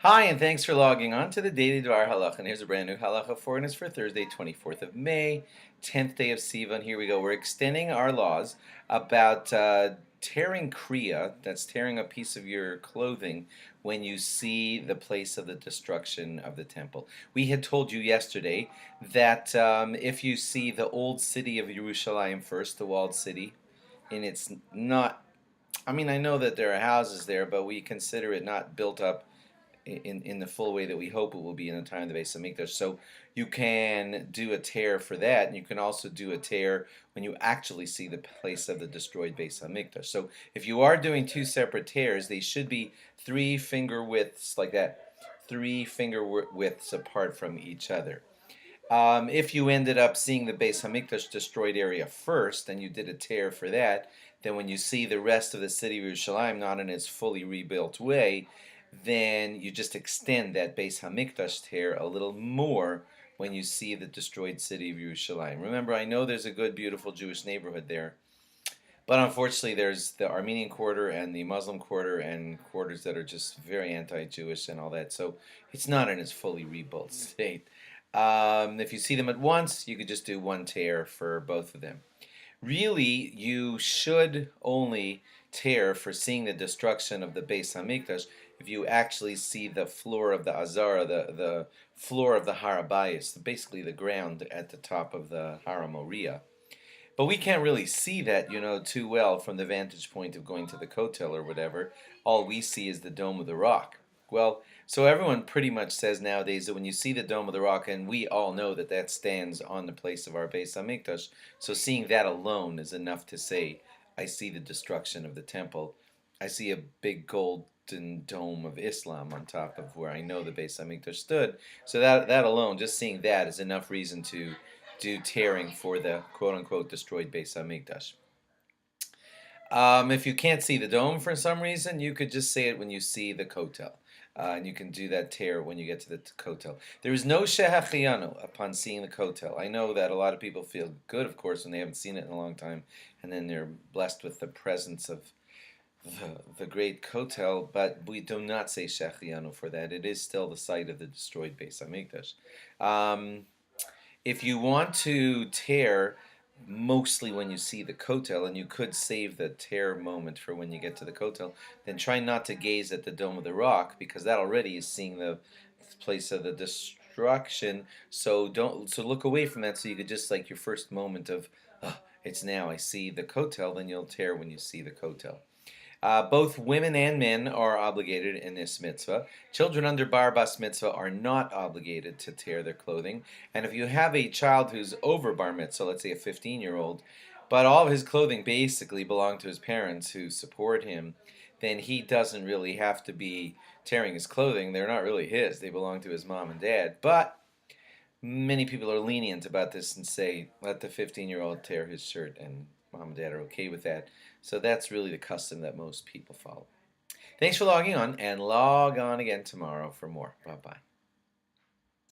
Hi, and thanks for logging on to the Daily DVAR Halacha. And here's a brand new Halacha for, and it's for Thursday, 24th of May, 10th day of Sivan. Here we go. We're extending our laws about tearing kriya, that's tearing a piece of your clothing, when you see the place of the destruction of the temple. We had told you yesterday that if you see the old city of Yerushalayim first, the walled city, and it's not, I know that there are houses there, but we consider it not built up in the full way that we hope it will be in the time of the Beis Hamikdash. So you can do a tear for that, and you can also do a tear when you actually see the place of the destroyed Beis Hamikdash. So if you are doing two separate tears, they should be 3 finger widths like that, 3 finger widths apart from each other. If you ended up seeing the Beis Hamikdash destroyed area first, and you did a tear for that, then when you see the rest of the city of Yerushalayim not in its fully rebuilt way, then you just extend that Beis Hamikdash tear a little more when you see the destroyed city of Yerushalayim. Remember, I know there's a good, beautiful Jewish neighborhood there, but unfortunately there's the Armenian quarter and the Muslim quarter and quarters that are just very anti-Jewish and all that, so it's not in its fully rebuilt state. If you see them at once, you could just do one tear for both of them. Really, you should only tear for seeing the destruction of the Beis Hamikdash if you actually see the floor of the Azara, the floor of the Har HaBayis, basically the ground at the top of the Har HaMoriah. But we can't really see that, too well from the vantage point of going to the Kotel or whatever. All we see is the Dome of the Rock. Well, so everyone pretty much says nowadays that when you see the Dome of the Rock, and we all know that that stands on the place of our Beis Hamikdash, so seeing that alone is enough to say, I see the destruction of the temple. I see a big golden dome of Islam on top of where I know the Beis Hamikdash stood. So that alone, just seeing that, is enough reason to do tearing for the quote-unquote destroyed Beis Hamikdash. If you can't see the dome for some reason, you could just say it when you see the kotel. And you can do that tear when you get to the kotel. There is no shehachianu upon seeing the kotel. I know that a lot of people feel good, of course, when they haven't seen it in a long time, and then they're blessed with the presence of the great kotel, but we do not say shehachianu for that. It is still the site of the destroyed Beis Hamikdash. If you want to tear mostly when you see the kotel, and you could save the tear moment for when you get to the kotel, then try not to gaze at the Dome of the Rock, because that already is seeing the place of the destruction. So look away from that, so you could just, like, your first moment of, oh, it's now, I see the kotel, then you'll tear when you see the kotel. Both women and men are obligated in this mitzvah. Children under bar bas mitzvah are not obligated to tear their clothing. And if you have a child who's over bar mitzvah, let's say a 15-year-old, but all of his clothing basically belong to his parents who support him, then he doesn't really have to be tearing his clothing. They're not really his. They belong to his mom and dad. But many people are lenient about this and say, let the 15-year-old tear his shirt, and mom and dad are okay with that. So that's really the custom that most people follow. Thanks for logging on, and log on again tomorrow for more. Bye-bye.